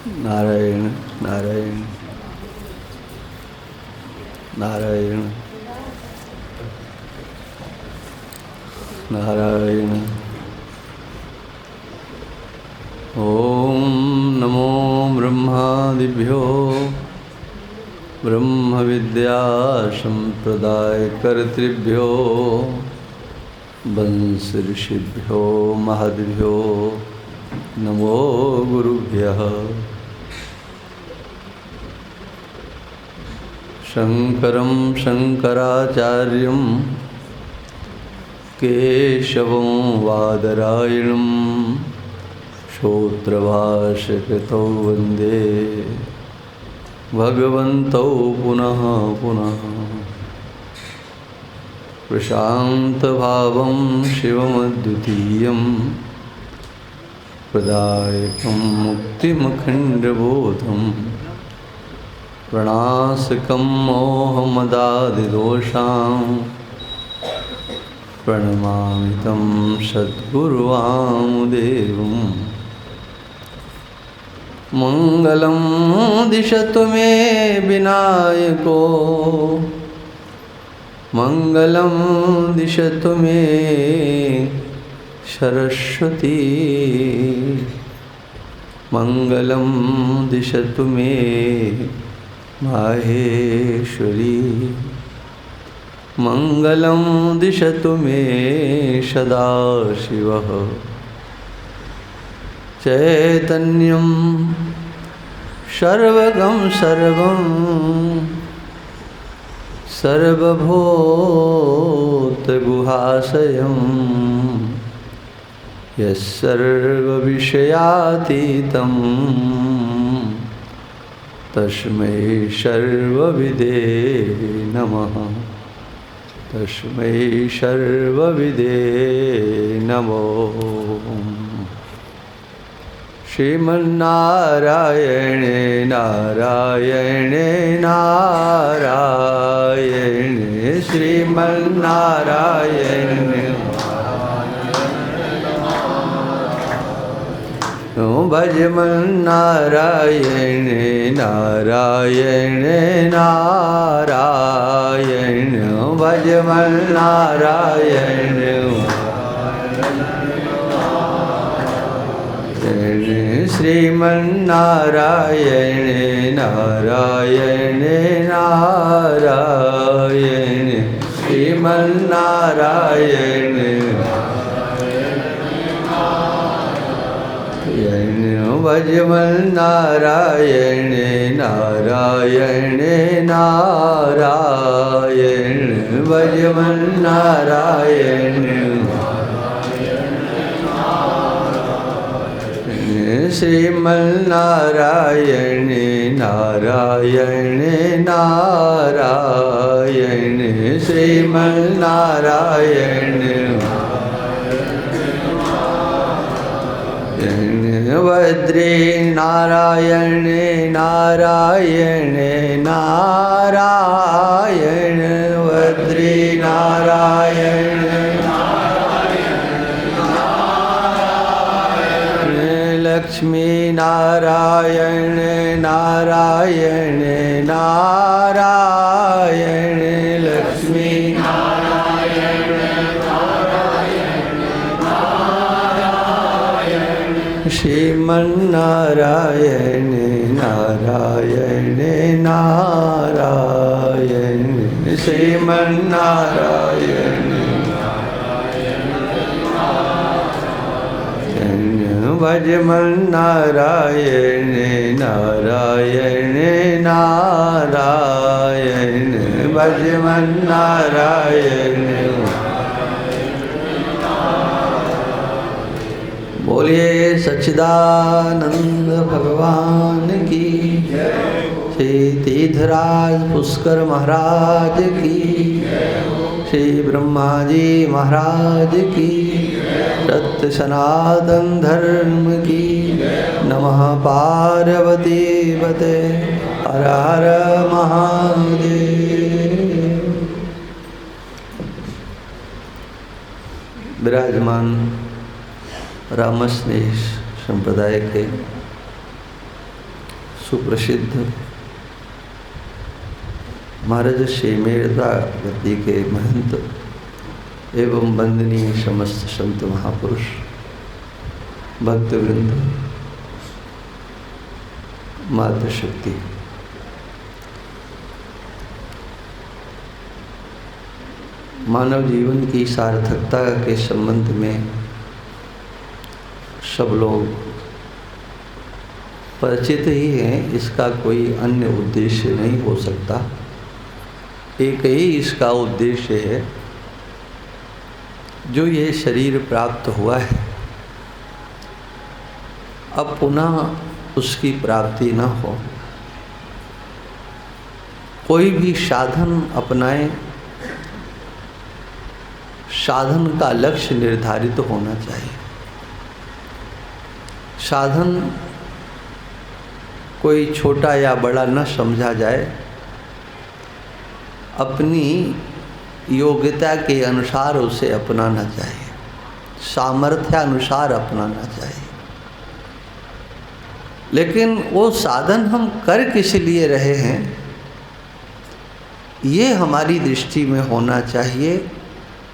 नारायण नारायण नारायण नारायण। ओम नमो ब्रह्मादिभ्यो ब्रह्म विद्या संप्रदाय कर्तृभ्यो वंश ऋषिभ्यो महद्भ्यो नमो गुरुभ्यः। शंकरं शंकराचार्यं केशवं वादरायणं श्रोत्रभाष्यकृतौ वन्दे भगवन्तौ पुनः पुनः। प्रशान्तभावं शिवमद्वितीयं प्रदायकं मुक्तिमखण्डबोधं प्रणाशकं मोहमदादिदोषां प्रणमामि तं सद्गुरुवामदेवं। मङ्गलं दिशतु मे विनायको मङ्गलं दिशतु मे सरस्वती मङ्गलं दिशतु मे माहेश्वरी मङ्गलं दिशतु मे सदाशिवः। चैतन्यं सर्वगं सर्वं सर्वभूतगुहाशयं यस्सर्वविषयातीतं तस्मै सर्वविदे नमः तस्मै सर्वविदे नमो। श्रीमन्नारायणे नारायणे नारायणे श्रीमन्नारायणे भजमन्नारायणे नारायणे नारायण भजमन्नारायणे श्रीमन्नारायणे नारायणे नारायण श्रीमन्नारायणे भजमन्नारायणे नारायणे नारायण भजमन्नारायणे श्रीमन्नारायणे नारायणे नारायण श्रीमन्नारायणे वद्रे नारायणे नारायणे नारायण वद्रे नारायणे लक्ष्मी नारायण नारायण नारायण लक्ष्मी नारायण श्रीमन्नारायण नारायण नारायण श्रीमन्नारायण भजमन्नारायण नारायण नारायण भजमन्नारायण। बोलिए सच्चिदानंद भगवान की श्री तीर्थराज पुष्कर महाराज की श्री ब्रह्मा जी महाराज की सत्य सनातन धर्म की नमः पार्वती पते हर हर महादेव। विराजमान रामस्नेह संप्रदाय के सुप्रसिद्ध महाराज शेमेरदा गति के महंत एवं वंदनीय समस्त संत महापुरुष भक्तवृंद, मातृशक्ति, मानव जीवन की सार्थकता के संबंध में सब लोग परिचित ही हैं। इसका कोई अन्य उद्देश्य नहीं हो सकता। एक ही इसका उद्देश्य है, जो ये शरीर प्राप्त हुआ है अब पुनः उसकी प्राप्ति न हो। कोई भी साधन अपनाए, साधन का लक्ष्य निर्धारित होना चाहिए। साधन कोई छोटा या बड़ा न समझा जाए, अपनी योग्यता के अनुसार उसे अपनाना चाहिए, सामर्थ्य अनुसार अपनाना चाहिए। लेकिन वो साधन हम कर किस लिए रहे हैं, ये हमारी दृष्टि में होना चाहिए।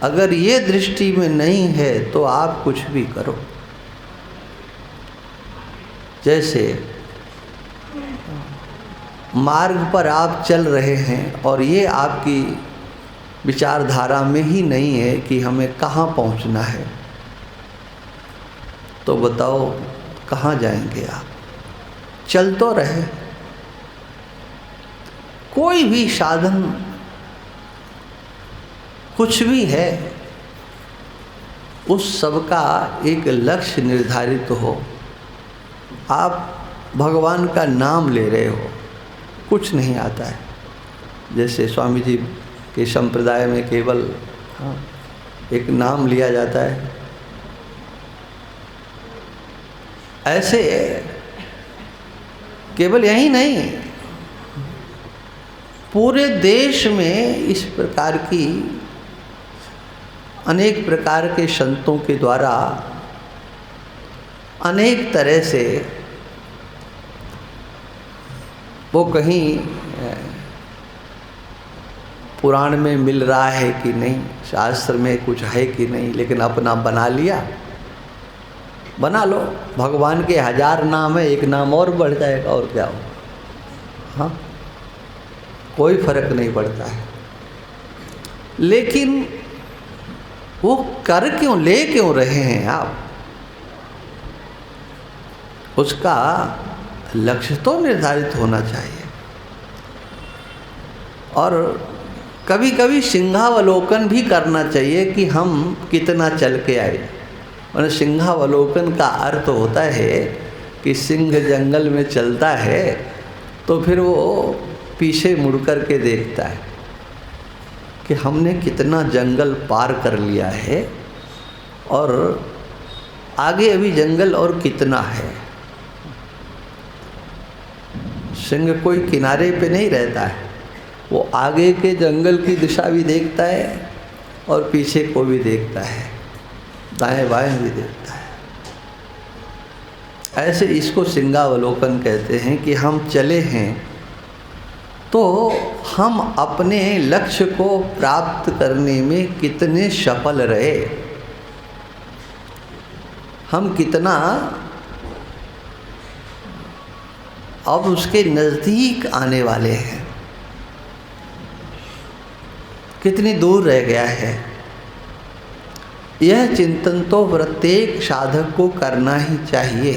अगर ये दृष्टि में नहीं है तो आप कुछ भी करो। जैसे मार्ग पर आप चल रहे हैं और ये आपकी विचारधारा में ही नहीं है कि हमें कहाँ पहुँचना है, तो बताओ कहाँ जाएंगे आप? चल तो रहे। कोई भी साधन कुछ भी है, उस सब का एक लक्ष्य निर्धारित हो। आप भगवान का नाम ले रहे हो, कुछ नहीं आता है। जैसे स्वामी जी के संप्रदाय में केवल एक नाम लिया जाता है, ऐसे केवल यही नहीं, पूरे देश में इस प्रकार की अनेक प्रकार के संतों के द्वारा अनेक तरह से वो कहीं पुराण में मिल रहा है कि नहीं, शास्त्र में कुछ है कि नहीं, लेकिन अपना बना लिया। बना लो, भगवान के 1000 नाम है, एक नाम और बढ़ जाएगा और क्या हो। हाँ, कोई फर्क नहीं पड़ता है। लेकिन वो कर क्यों, ले क्यों रहे हैं आप? उसका लक्ष्य तो निर्धारित होना चाहिए। और कभी कभी सिंहावलोकन भी करना चाहिए कि हम कितना चल के आए। और सिंहावलोकन का अर्थ होता है कि सिंह जंगल में चलता है तो फिर वो पीछे मुड़ कर के देखता है कि हमने कितना जंगल पार कर लिया है और आगे अभी जंगल और कितना है। सिंह कोई किनारे पे नहीं रहता है, वो आगे के जंगल की दिशा भी देखता है और पीछे को भी देखता है, दाएं बाएं भी देखता है। ऐसे इसको सिंहावलोकन कहते हैं कि हम चले हैं तो हम अपने लक्ष्य को प्राप्त करने में कितने सफल रहे, हम कितना अब उसके नज़दीक आने वाले हैं, कितनी दूर रह गया है। यह चिंतन तो प्रत्येक साधक को करना ही चाहिए।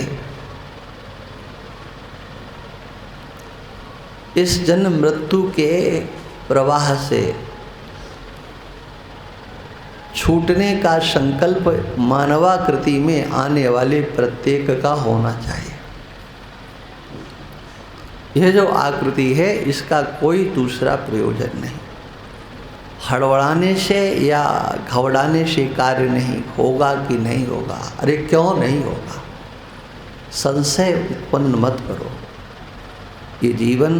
इस जन्म मृत्यु के प्रवाह से छूटने का संकल्प मानवाकृति में आने वाले प्रत्येक का होना चाहिए। यह जो आकृति है इसका कोई दूसरा प्रयोजन नहीं। हड़बड़ाने से या घबराने से कार्य नहीं होगा कि नहीं होगा। अरे क्यों नहीं होगा? संशय उत्पन्न मत करो। ये जीवन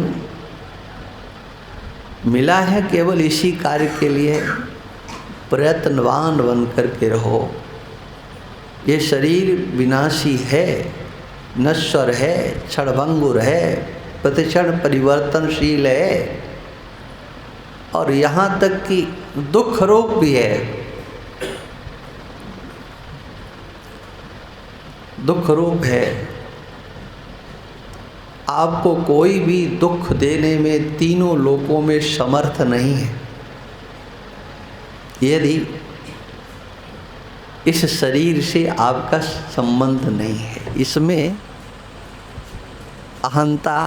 मिला है केवल इसी कार्य के लिए, प्रयत्नवान बन कर के रहो। ये शरीर विनाशी है, नश्वर है, क्षणभंगुर है, प्रतिक्षण परिवर्तनशील है, और यहाँ तक कि दुख रूप भी है। दुख रूप है। आपको कोई भी दुख देने में तीनों लोकों में समर्थ नहीं है, यदि इस शरीर से आपका संबंध नहीं है। इसमें अहंता,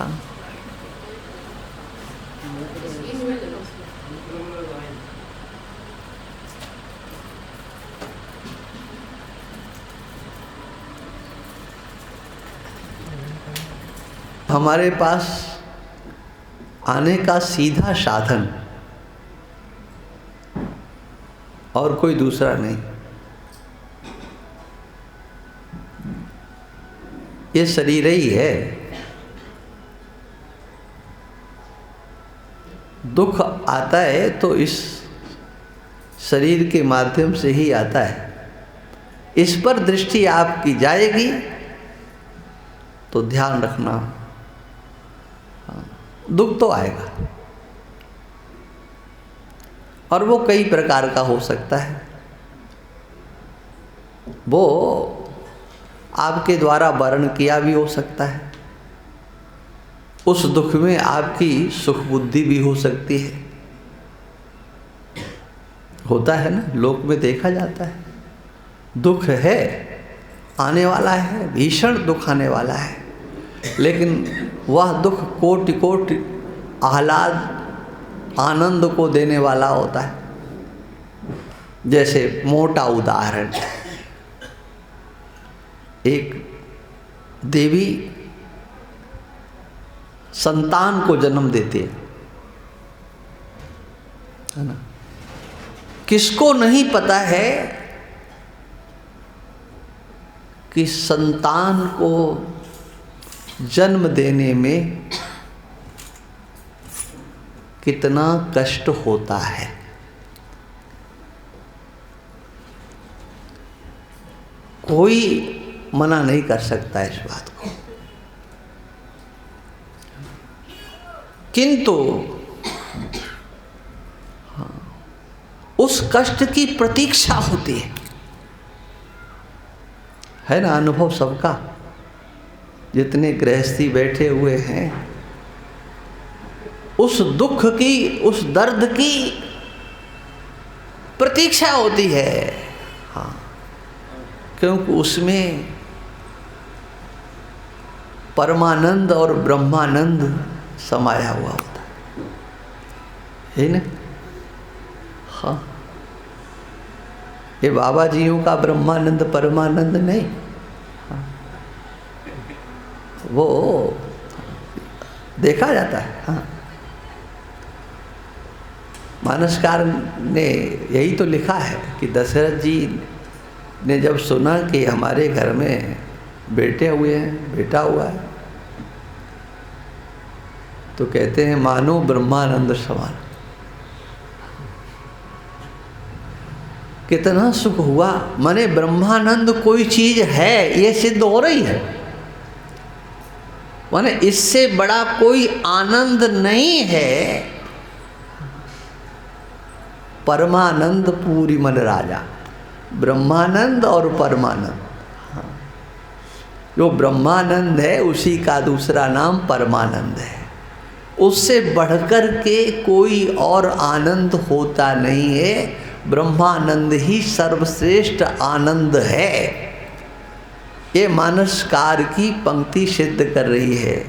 हमारे पास आने का सीधा साधन और कोई दूसरा नहीं। ये शरीर ही है। दुख आता है तो इस शरीर के माध्यम से ही आता है। इस पर दृष्टि आपकी जाएगी तो ध्यान रखना, दुख तो आएगा, और वो कई प्रकार का हो सकता है। वो आपके द्वारा वर्ण किया भी हो सकता है। उस दुख में आपकी सुख बुद्धि भी हो सकती है। होता है ना, लोक में देखा जाता है। दुख है, आने वाला है, भीषण दुख आने वाला है, लेकिन वह दुख कोटि कोटि आह्लाद आनंद को देने वाला होता है। जैसे मोटा उदाहरण, एक देवी संतान को जन्म देती है ना। किसको नहीं पता है कि संतान को जन्म देने में कितना कष्ट होता है। कोई मना नहीं कर सकता इस बात को, किंतु उस कष्ट की प्रतीक्षा होती है ना। अनुभव सबका, जितने गृहस्थी बैठे हुए हैं, उस दुख की, उस दर्द की प्रतीक्षा होती है। हाँ, क्योंकि उसमें परमानंद और ब्रह्मानंद समाया हुआ होता है ना। हाँ, ये बाबा जियों का ब्रह्मानंद परमानंद नहीं, हाँ, वो देखा जाता है। हाँ, मानसकार ने यही तो लिखा है कि दशरथ जी ने जब सुना कि हमारे घर में बेटे हुए हैं, बेटा हुआ है, तो कहते हैं मानो ब्रह्मानंद समान। कितना सुख हुआ, माने ब्रह्मानंद कोई चीज है, ये सिद्ध हो रही है। माने इससे बड़ा कोई आनंद नहीं है। परमानंद पूरी मन राजा, ब्रह्मानंद और परमानंद। हाँ, जो ब्रह्मानंद है उसी का दूसरा नाम परमानंद है। उससे बढ़कर के कोई और आनंद होता नहीं है। ब्रह्मानंद ही सर्वश्रेष्ठ आनंद है। ये मानसकार की पंक्ति सिद्ध कर रही है,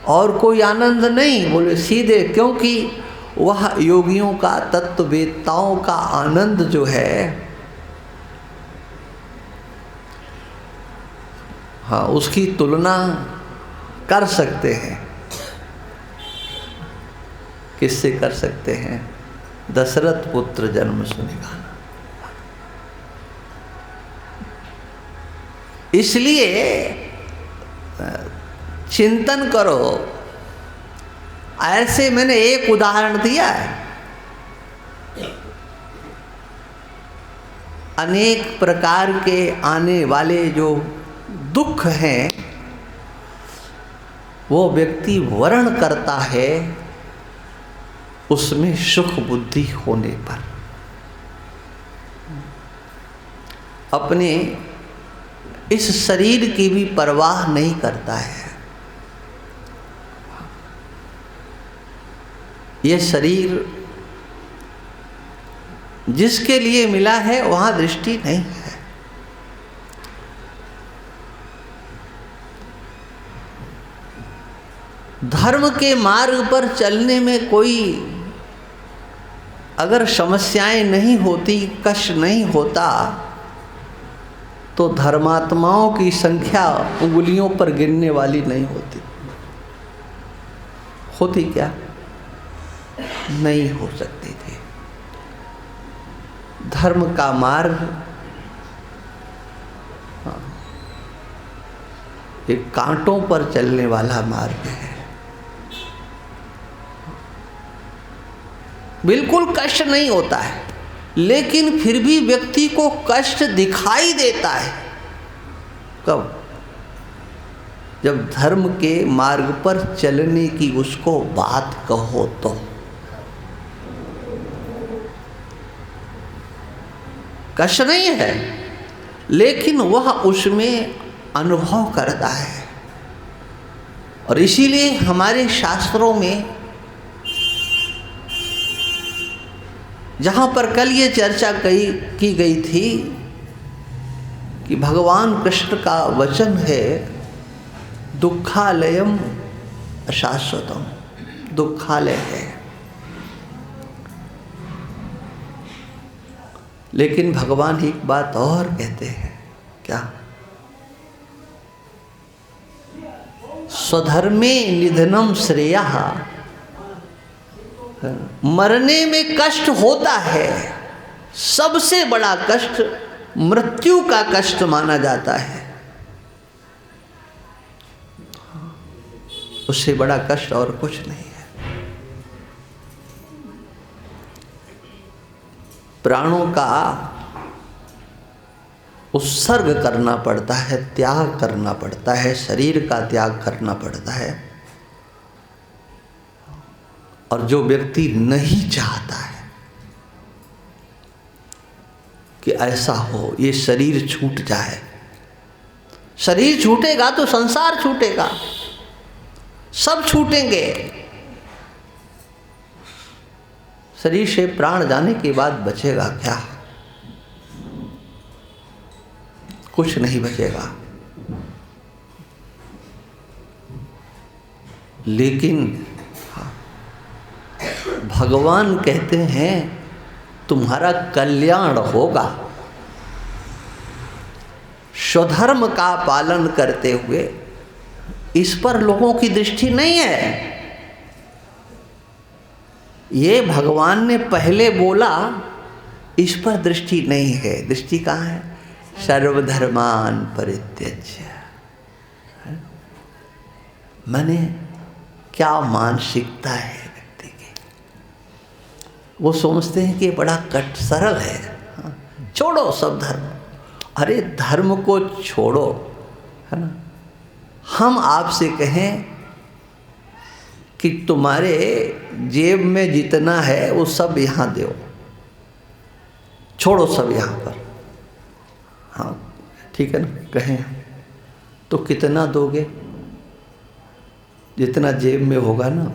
और कोई आनंद नहीं, बोले सीधे, क्योंकि वह योगियों का, तत्ववेत्ताओं का आनंद जो है, हाँ, उसकी तुलना कर सकते हैं। किससे कर सकते हैं? दशरथ पुत्र जन्म सुनेगा। इसलिए चिंतन करो। ऐसे मैंने एक उदाहरण दिया है, अनेक प्रकार के आने वाले जो दुख हैं, वो व्यक्ति वर्ण करता है उसमें सुख बुद्धि होने पर। अपने इस शरीर की भी परवाह नहीं करता है। ये शरीर जिसके लिए मिला है वहाँ दृष्टि नहीं है। धर्म के मार्ग पर चलने में कोई अगर समस्याएं नहीं होती, कष्ट नहीं होता, तो धर्मात्माओं की संख्या उंगलियों पर गिनने वाली नहीं होती। होती क्या? नहीं हो सकती थी। धर्म का मार्ग एक कांटों पर चलने वाला मार्ग है। बिल्कुल कष्ट नहीं होता है, लेकिन फिर भी व्यक्ति को कष्ट दिखाई देता है। कब? जब धर्म के मार्ग पर चलने की उसको बात कहो तो। कष्ट नहीं है, लेकिन वह उसमें अनुभव करता है। और इसीलिए हमारे शास्त्रों में, जहाँ पर कल ये चर्चा की गई थी कि भगवान कृष्ण का वचन है, दुखालयम अशाश्वतम, दुखालय है। लेकिन भगवान एक बात और कहते हैं, क्या? स्वधर्मे निधनम श्रेयः। मरने में कष्ट होता है, सबसे बड़ा कष्ट मृत्यु का कष्ट माना जाता है। उससे बड़ा कष्ट और कुछ नहीं है। प्राणों का उत्सर्ग करना पड़ता है, त्याग करना पड़ता है, शरीर का त्याग करना पड़ता है। और जो व्यक्ति नहीं चाहता है कि ऐसा हो, ये शरीर छूट जाए, शरीर छूटेगा तो संसार छूटेगा, सब छूटेंगे। शरीर से प्राण जाने के बाद बचेगा क्या? कुछ नहीं बचेगा। लेकिन भगवान कहते हैं तुम्हारा कल्याण होगा। स्वधर्म का पालन करते हुए, इस पर लोगों की दृष्टि नहीं है। ये भगवान ने पहले बोला, इस पर दृष्टि नहीं है। दृष्टि कहाँ है? सर्वधर्मान परित्यज्य। माने क्या मानसिकता है व्यक्ति की। वो समझते हैं कि बड़ा कट सरल है, छोड़ो सब धर्म। अरे धर्म को छोड़ो, है ना। हम आपसे कहें कि तुम्हारे जेब में जितना है वो सब यहाँ दो, छोड़ो सब यहाँ पर। हाँ ठीक है ना, कहें तो कितना दोगे? जितना जेब में होगा ना।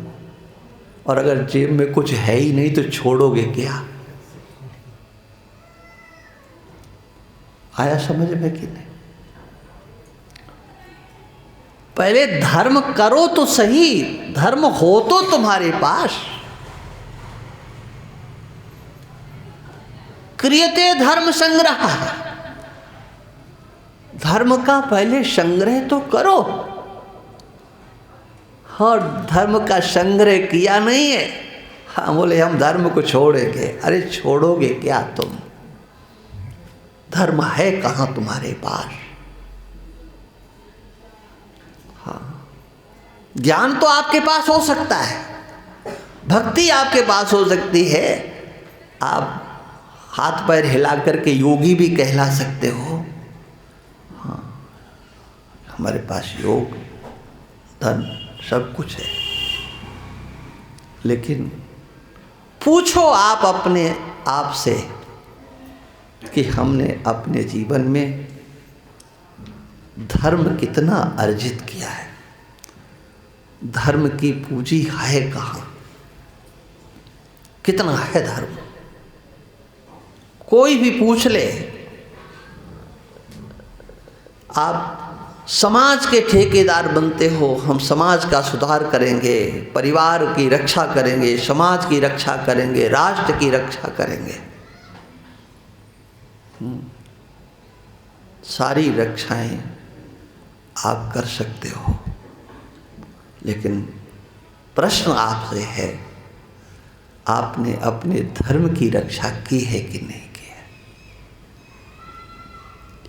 और अगर जेब में कुछ है ही नहीं तो छोड़ोगे क्या? आया समझ में कि नहीं? पहले धर्म करो तो सही, धर्म हो तो तुम्हारे पास। क्रियते धर्म संग्रह, धर्म का पहले संग्रह तो करो। और धर्म का संग्रह किया नहीं है, हाँ बोले हम धर्म को छोड़ेंगे। अरे छोड़ोगे क्या तुम? धर्म है कहाँ तुम्हारे पास? हाँ, ज्ञान तो आपके पास हो सकता है, भक्ति आपके पास हो सकती है, आप हाथ पैर हिला करके योगी भी कहला सकते हो। हाँ, हमारे पास योग, धन, सब कुछ है। लेकिन पूछो आप अपने आप से कि हमने अपने जीवन में धर्म कितना अर्जित किया है, धर्म की पूंजी है कहाँ, कितना है धर्म। कोई भी पूछ ले, आप समाज के ठेकेदार बनते हो, हम समाज का सुधार करेंगे, परिवार की रक्षा करेंगे, समाज की रक्षा करेंगे, राष्ट्र की रक्षा करेंगे। सारी रक्षाएं आप कर सकते हो, लेकिन प्रश्न आपसे है, आपने अपने धर्म की रक्षा की है कि नहीं की है।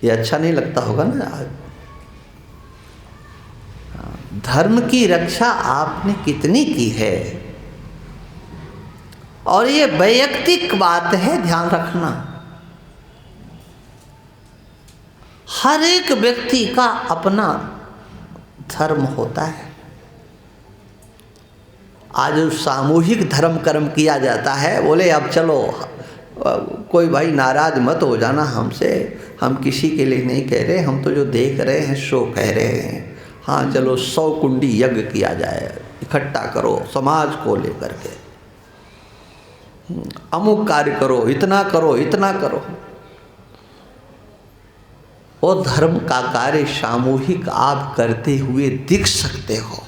ये अच्छा नहीं लगता होगा ना आज। धर्म की रक्षा आपने कितनी की है, और ये वैयक्तिक बात है, ध्यान रखना। हर एक व्यक्ति का अपना धर्म होता है। आज सामूहिक धर्म कर्म किया जाता है, बोले अब चलो कोई भाई नाराज मत हो जाना हमसे, हम किसी के लिए नहीं कह रहे, हम तो जो देख रहे हैं सो कह रहे हैं। हाँ चलो 100 कुंडी यज्ञ किया जाए, इकट्ठा करो समाज को लेकर के, अमुक कार्य करो, इतना करो, इतना करो। और धर्म का कार्य सामूहिक आप करते हुए दिख सकते हो,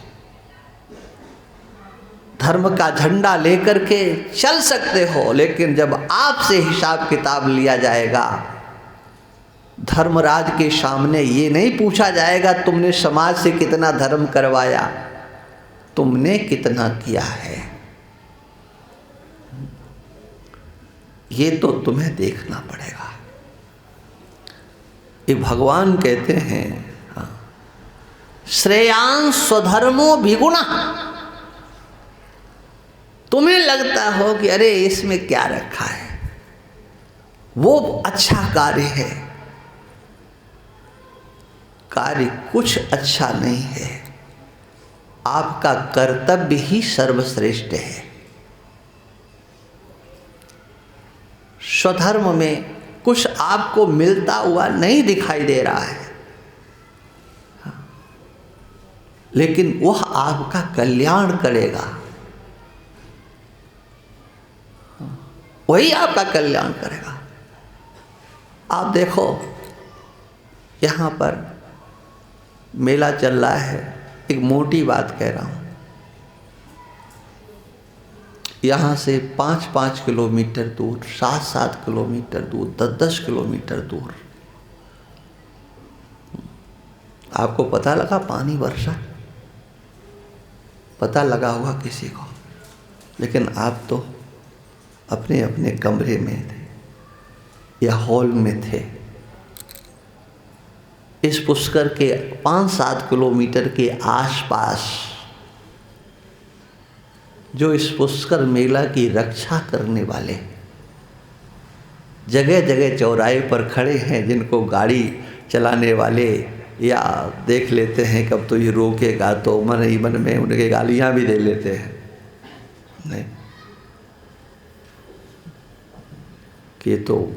धर्म का झंडा लेकर के चल सकते हो, लेकिन जब आपसे हिसाब किताब लिया जाएगा, धर्मराज के सामने ये नहीं पूछा जाएगा तुमने समाज से कितना धर्म करवाया, तुमने कितना किया है, ये तो तुम्हें देखना पड़ेगा। ये भगवान कहते हैं श्रेयांश स्वधर्मो विगुणा। तुम्हें लगता हो कि अरे इसमें क्या रखा है, वो अच्छा कार्य है, कार्य कुछ अच्छा नहीं है, आपका कर्तव्य ही सर्वश्रेष्ठ है। स्वधर्म में कुछ आपको मिलता हुआ नहीं दिखाई दे रहा है, लेकिन वह आपका कल्याण करेगा, वही आपका कल्याण करेगा। आप देखो यहाँ पर मेला चल रहा है, एक मोटी बात कह रहा हूँ, यहाँ से 5-5 किलोमीटर दूर, 7-7 किलोमीटर दूर, 10-10 किलोमीटर दूर आपको पता लगा पानी वर्षा, पता लगा हुआ किसी को, लेकिन आप तो अपने अपने कमरे में थे या हॉल में थे। इस पुष्कर के 5-7 किलोमीटर के आसपास जो इस पुष्कर मेला की रक्षा करने वाले जगह जगह चौराहे पर खड़े हैं, जिनको गाड़ी चलाने वाले या देख लेते हैं कब तो ये रोकेगा, तो मन ही मन में उनके गालियाँ भी दे लेते हैं, नहीं कि तो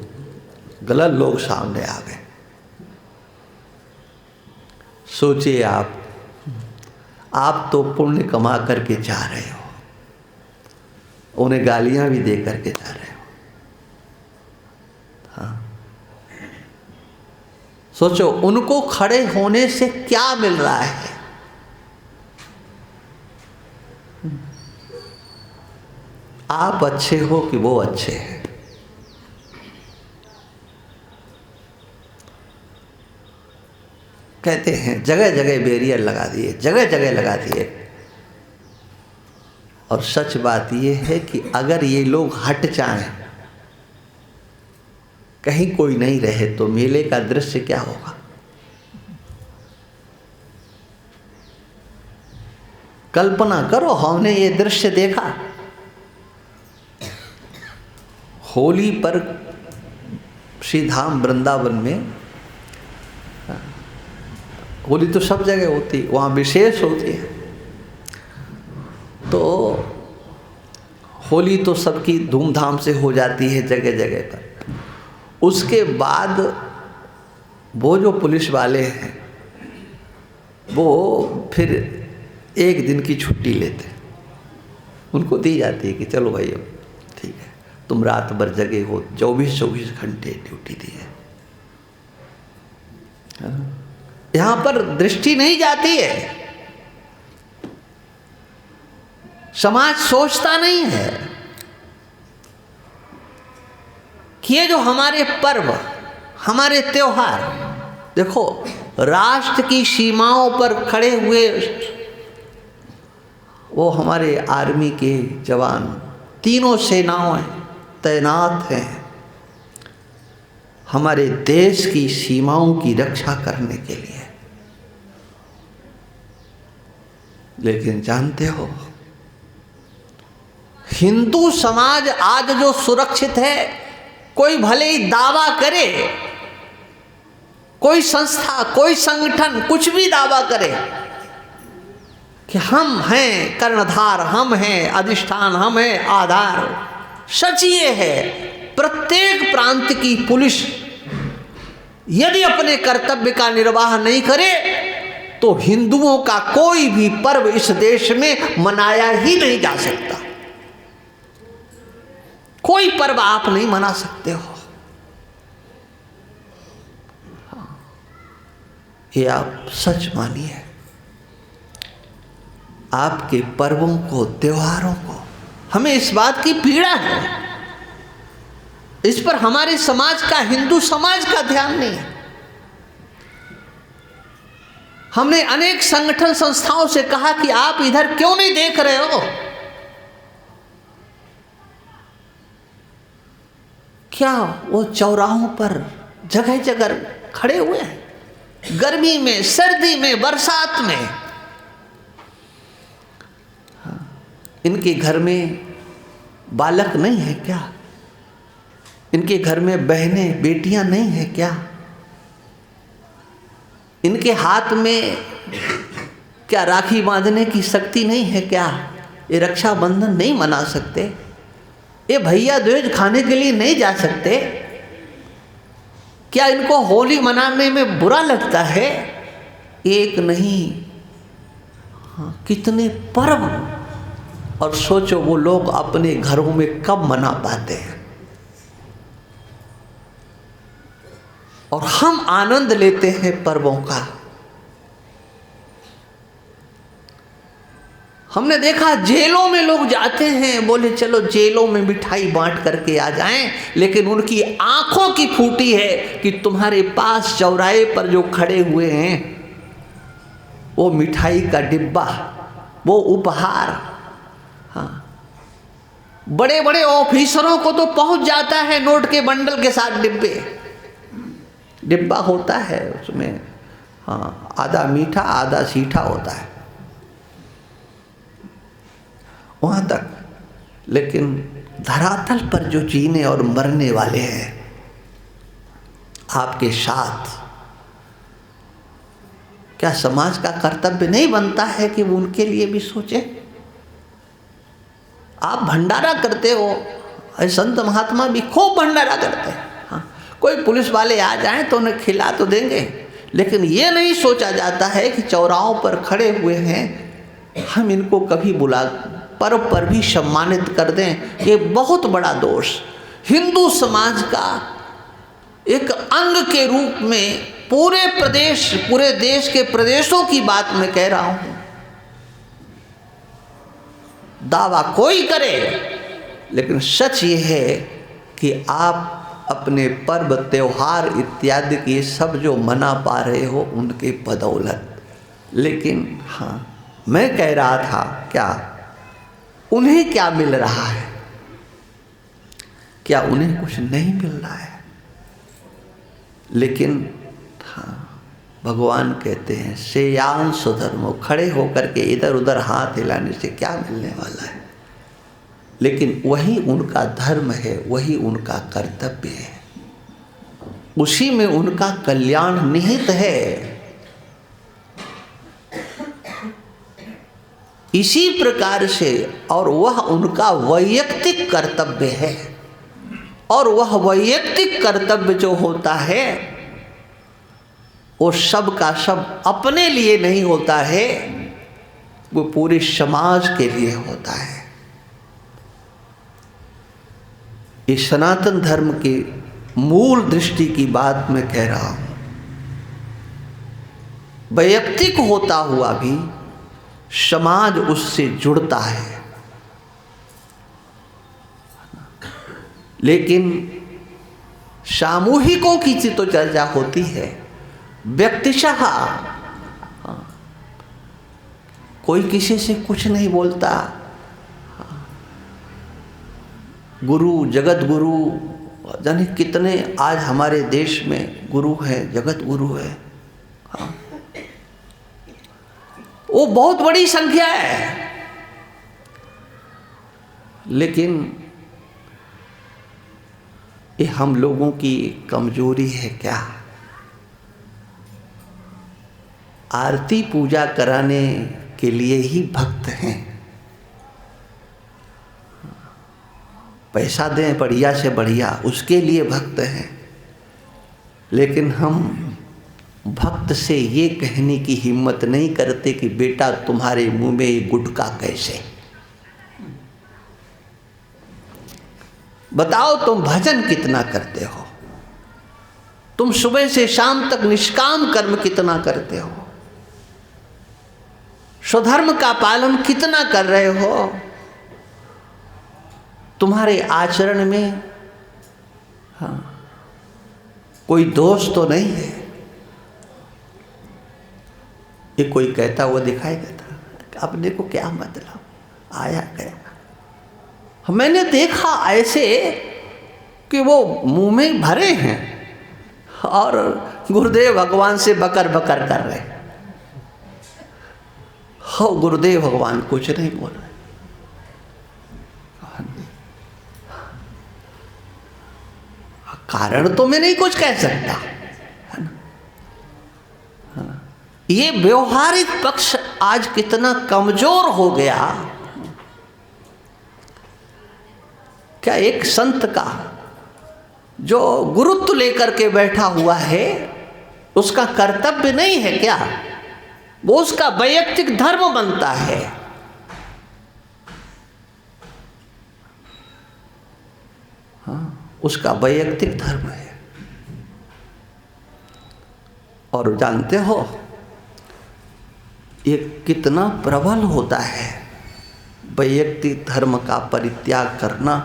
गलत लोग सामने आ गए। सोचिए आप तो पुण्य कमा करके जा रहे हो, उन्हें गालियां भी दे करके जा रहे हो। हाँ सोचो उनको खड़े होने से क्या मिल रहा है। आप अच्छे हो कि वो अच्छे हैं। कहते हैं जगह जगह बैरियर लगा दिए, जगह जगह लगा दिए, और सच बात ये है कि अगर ये लोग हट जाएं, कहीं कोई नहीं रहे, तो मेले का दृश्य क्या होगा। कल्पना करो, हमने ये दृश्य देखा होली पर श्री धाम वृंदावन में। होली तो सब जगह होती, वहाँ विशेष होती है। होली तो सबकी धूमधाम से हो जाती है जगह जगह पर। उसके बाद वो जो पुलिस वाले हैं वो फिर एक दिन की छुट्टी लेते, उनको दी जाती है कि चलो भाई अब ठीक है, तुम रात भर जगे हो, 24-24 घंटे ड्यूटी दी है। यहाँ पर दृष्टि नहीं जाती है, समाज सोचता नहीं है कि ये जो हमारे पर्व, हमारे त्योहार, देखो राष्ट्र की सीमाओं पर खड़े हुए वो हमारे आर्मी के जवान तीनों सेनाओं तैनात हैं हमारे देश की सीमाओं की रक्षा करने के लिए। लेकिन जानते हो, हिंदू समाज आज जो सुरक्षित है, कोई भले ही दावा करे, कोई संस्था, कोई संगठन कुछ भी दावा करे कि हम हैं कर्णधार, हम हैं अधिष्ठान, हम हैं आधार, सच ये है प्रत्येक प्रांत की पुलिस यदि अपने कर्तव्य का निर्वाह नहीं करे तो हिंदुओं का कोई भी पर्व इस देश में मनाया ही नहीं जा सकता। कोई पर्व आप नहीं मना सकते हो। ये आप सच मानिए, आपके पर्वों को, त्योहारों को, हमें इस बात की पीड़ा है, इस पर हमारे समाज का, हिंदू समाज का ध्यान नहीं है। हमने अनेक संगठन संस्थाओं से कहा कि आप इधर क्यों नहीं देख रहे हो? क्या वो चौराहों पर जगह जगह खड़े हुए हैं, गर्मी में, सर्दी में, बरसात में। इनके घर में बालक नहीं है क्या? इनके घर में बहनें, बेटियां नहीं है क्या? इनके हाथ में क्या राखी बांधने की शक्ति नहीं है क्या? ये रक्षाबंधन नहीं मना सकते? ये भैया दूज खाने के लिए नहीं जा सकते? क्या इनको होली मनाने में बुरा लगता है? एक नहीं, कितने पर्व, और सोचो वो लोग अपने घरों में कब मना पाते हैं, और हम आनंद लेते हैं पर्वों का। हमने देखा जेलों में लोग जाते हैं, बोले चलो जेलों में मिठाई बांट करके आ जाएं, लेकिन उनकी आंखों की फूटी है कि तुम्हारे पास चौराहे पर जो खड़े हुए हैं वो मिठाई का डिब्बा, वो उपहार, हाँ, बड़े बड़े ऑफिसरों को तो पहुंच जाता है नोट के बंडल के साथ डिब्बा होता है उसमें, हाँ, आधा मीठा आधा सीठा होता है, वहाँ तक। लेकिन धरातल पर जो जीने और मरने वाले हैं आपके साथ, क्या समाज का कर्तव्य नहीं बनता है कि वो उनके लिए भी सोचे? आप भंडारा करते हो, संत महात्मा भी खूब भंडारा करते हैं, हाँ, कोई पुलिस वाले आ जाएं तो उन्हें खिला तो देंगे, लेकिन ये नहीं सोचा जाता है कि चौराहों पर खड़े हुए हैं, हम इनको कभी बुला पर्व पर भी सम्मानित कर दें। ये बहुत बड़ा दोष हिंदू समाज का एक अंग के रूप में पूरे प्रदेश, पूरे देश के प्रदेशों की बात मैं कह रहा हूं, दावा कोई करे, लेकिन सच ये है कि आप अपने पर्व त्योहार इत्यादि के सब जो मना पा रहे हो उनके बदौलत। लेकिन हाँ, मैं कह रहा था क्या उन्हें क्या मिल रहा है? क्या उन्हें कुछ नहीं मिल रहा है? लेकिन हाँ, भगवान कहते हैं श्रेयान सुधर्मो, खड़े होकर के इधर उधर हाथ हिलाने से क्या मिलने वाला है? लेकिन वही उनका धर्म है, वही उनका कर्तव्य है, उसी में उनका कल्याण निहित है। इसी प्रकार से, और वह उनका वैयक्तिक कर्तव्य है। और वह वैयक्तिक कर्तव्य जो होता है वो सब का सब अपने लिए नहीं होता है, वो पूरे समाज के लिए होता है। इस सनातन धर्म की मूल दृष्टि की बात मैं कह रहा हूं। वैयक्तिक होता हुआ भी समाज उससे जुड़ता है, लेकिन सामूहिकों की तो चर्चा होती है। व्यक्तिशः कोई किसी से कुछ नहीं बोलता। गुरु, जगत गुरु, जाने कितने आज हमारे देश में गुरु हैं, जगत गुरु है। वो बहुत बड़ी संख्या है, लेकिन ये हम लोगों की कमजोरी है क्या? आरती पूजा कराने के लिए ही भक्त हैं। पैसा दें बढ़िया से बढ़िया, उसके लिए भक्त हैं। लेकिन हम भक्त से ये कहने की हिम्मत नहीं करते कि बेटा तुम्हारे मुंह में ये गुटखा कैसे? बताओ तुम भजन कितना करते हो? तुम सुबह से शाम तक निष्काम कर्म कितना करते हो? स्वधर्म का पालन कितना कर रहे हो? तुम्हारे आचरण में कोई दोष तो नहीं है? ये कोई कहता हुआ दिखाई देता, अपने को क्या मतलब, आया गया। मैंने देखा ऐसे कि वो मुंह में भरे हैं और गुरुदेव भगवान से बकर बकर कर रहे। हो गुरुदेव भगवान कुछ नहीं बोल रहे। कारण तो मैं नहीं कुछ कह सकता, है ना? ये व्यवहारिक पक्ष आज कितना कमजोर हो गया। क्या एक संत का जो गुरुत्व लेकर के बैठा हुआ है उसका कर्तव्य नहीं है क्या? वो उसका वैयक्तिक धर्म बनता है। उसका वैयक्तिक धर्म है। और जानते हो ये कितना प्रबल होता है, वैयक्तिक धर्म का परित्याग करना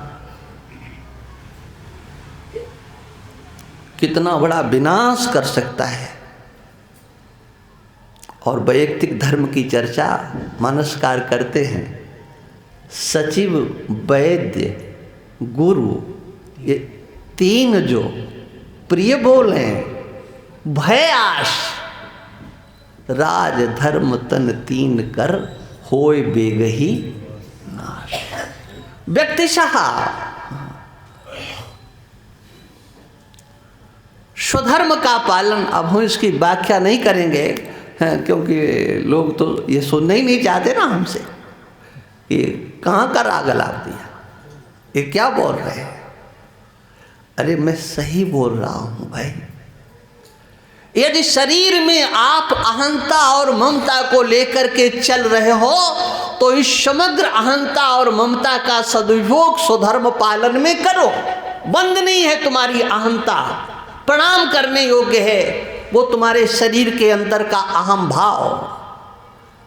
कितना बड़ा विनाश कर सकता है। और वैयक्तिक धर्म की चर्चा मानसकार करते हैं। सचिव, वैद्य, गुरु, ये तीन जो प्रिय बोले, भय आश राज धर्म तन तीन कर होय बेगही नाश। व्यक्तिशः स्वधर्म का पालन, अब हम इसकी व्याख्या नहीं करेंगे क्योंकि लोग तो ये सुनना ही नहीं चाहते ना हमसे। ये कहाँ का राग लाग दिया, ये क्या बोल रहे हैं? अरे मैं सही बोल रहा हूँ भाई। यदि शरीर में आप अहंता और ममता को लेकर के चल रहे हो तो इस समग्र अहंता और ममता का सदुपयोग स्वधर्म पालन में करो। बंद नहीं है तुम्हारी अहंता, प्रणाम करने योग्य है। वो तुम्हारे शरीर के अंदर का अहम भाव,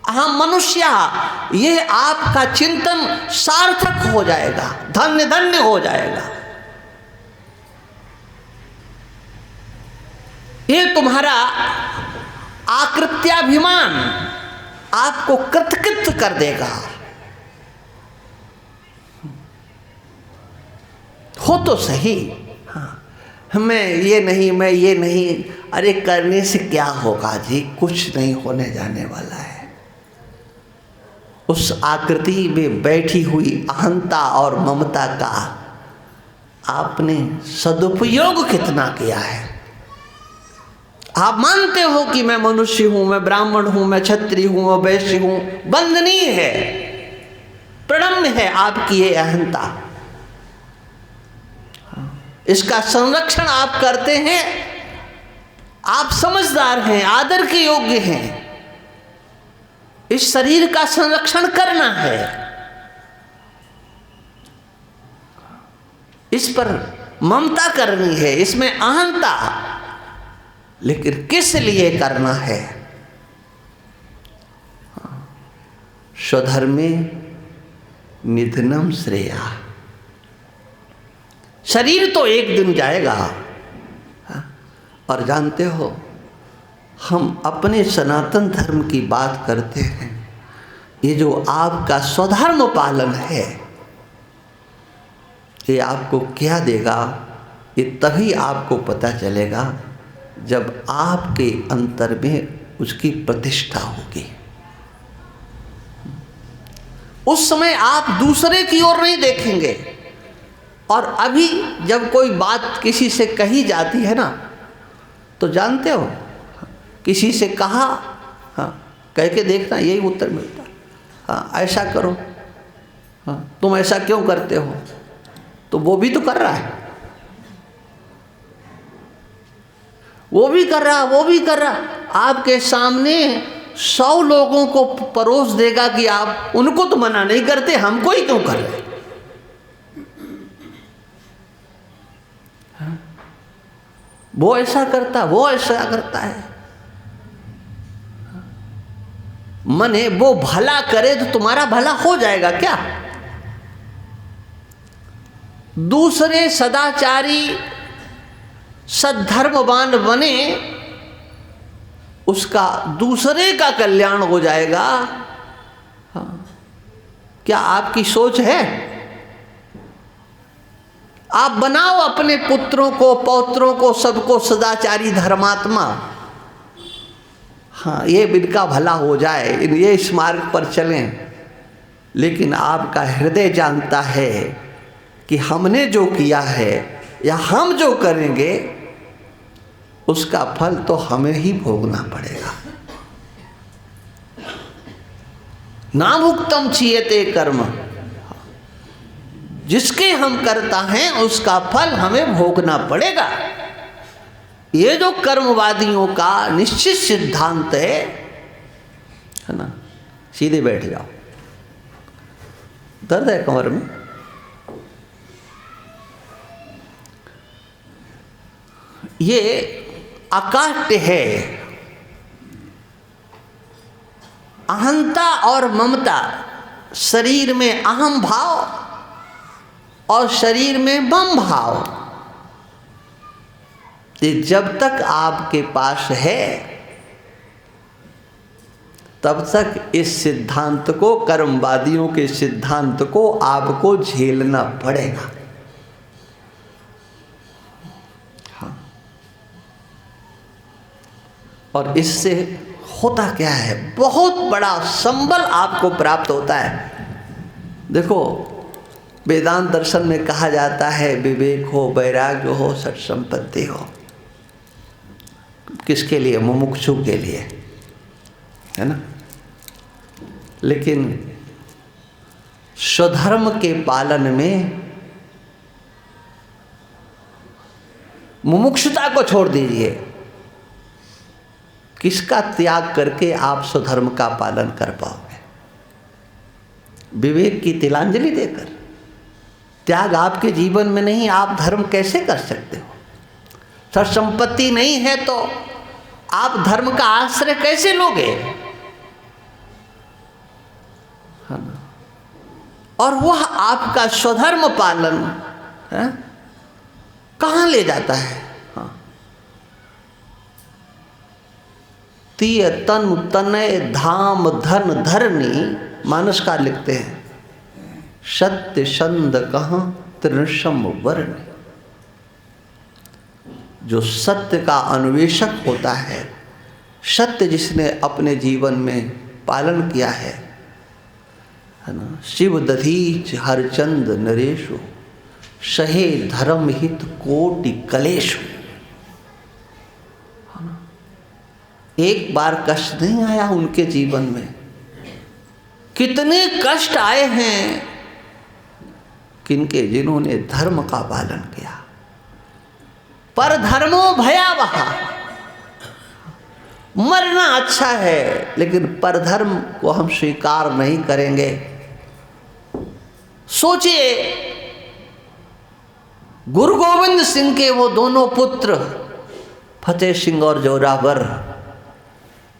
अहम मनुष्य, ये आपका चिंतन सार्थक हो जाएगा, धन्य धन्य हो जाएगा। ये तुम्हारा आकृत्याभिमान आपको कृतकृत कर देगा। हो तो सही, हाँ मैं ये नहीं, अरे करने से क्या होगा जी, कुछ नहीं होने जाने वाला है। उस आकृति में बैठी हुई अहंता और ममता का आपने सदुपयोग कितना किया है? आप मानते हो कि मैं मनुष्य हूं, मैं ब्राह्मण हूं, मैं क्षत्रिय हूं, मैं वैश्य हूं, वंदनीय है, प्रणम्य है आपकी ये अहंता। इसका संरक्षण आप करते हैं, आप समझदार हैं, आदर के योग्य हैं। इस शरीर का संरक्षण करना है, इस पर ममता करनी है, इसमें अहंता, लेकिन किस लिए करना है? स्वधर्मे निधनम श्रेया। शरीर तो एक दिन जाएगा। और जानते हो, हम अपने सनातन धर्म की बात करते हैं, ये जो आपका स्वधर्म पालन है, ये आपको क्या देगा, ये तभी आपको पता चलेगा जब आपके अंतर में उसकी प्रतिष्ठा होगी। उस समय आप दूसरे की ओर नहीं देखेंगे। और अभी जब कोई बात किसी से कही जाती है ना, तो जानते हो, किसी से कहा, हाँ, कह के देखना, यही उत्तर मिलता। हाँ, ऐसा करो, हाँ, तुम ऐसा क्यों करते हो? तो वो भी तो कर रहा है, वो भी कर रहा, वो भी कर रहा। आपके सामने 100 लोगों को परोस देगा कि आप उनको तो मना नहीं करते, हमको ही क्यों कर रहे? वो ऐसा करता, वो ऐसा करता है। मने वो भला करे तो तुम्हारा भला हो जाएगा क्या? दूसरे सदाचारी सद्धर्मवान बने, उसका दूसरे का कल्याण हो जाएगा। हाँ, क्या आपकी सोच है? आप बनाओ अपने पुत्रों को, पौत्रों को, सबको सदाचारी धर्मात्मा। हाँ, ये इनका भला हो जाए, ये इस मार्ग पर चलें। लेकिन आपका हृदय जानता है कि हमने जो किया है या हम जो करेंगे, उसका फल तो हमें ही भोगना पड़ेगा। ना भुक्तम क्षीयते कर्म, जिसके हम करता हैं उसका फल हमें भोगना पड़ेगा। ये जो कर्मवादियों का निश्चित सिद्धांत है ना। सीधे बैठ जाओ, दर्द है कमर में। ये अकाट्य है। अहंता और ममता, शरीर में अहम भाव और शरीर में मम भाव, ये जब तक आपके पास है तब तक इस सिद्धांत को, कर्मवादियों के सिद्धांत को आपको झेलना पड़ेगा। हाँ। और इससे होता क्या है, बहुत बड़ा संबल आपको प्राप्त होता है। देखो, वेदांत दर्शन में कहा जाता है विवेक हो, वैराग्य हो, सत संपत्ति हो। किसके लिए? मुमुक्षु के लिए, है ना। लेकिन स्वधर्म के पालन में मुमुक्षुता को छोड़ दीजिए। किसका त्याग करके आप स्वधर्म का पालन कर पाओगे? विवेक की तिलांजलि देकर। त्याग आपके जीवन में नहीं, आप धर्म कैसे कर सकते हो? सत संपत्ति नहीं है तो आप धर्म का आश्रय कैसे लोगे? है ना। और वह आपका स्वधर्म पालन है कहाँ ले जाता है? हाँ। तीय तन तनय धाम धन धरनी, मानसकार लिखते हैं, सत्य छंद कहाँ त्रिशम वर्ण। जो सत्य का अन्वेषक होता है, सत्य जिसने अपने जीवन में पालन किया है ना। शिव दधीच हरचंद नरेशु, सहे धर्म हित कोटि कलेशु। एक बार कष्ट नहीं आया उनके जीवन में? कितने कष्ट आए हैं किनके, जिन्होंने धर्म का पालन किया। पर धर्मो भयावह, मरना अच्छा है लेकिन परधर्म को हम स्वीकार नहीं करेंगे। सोचिए, गुरु गोविंद सिंह के वो दोनों पुत्र फतेह सिंह और जोरावर,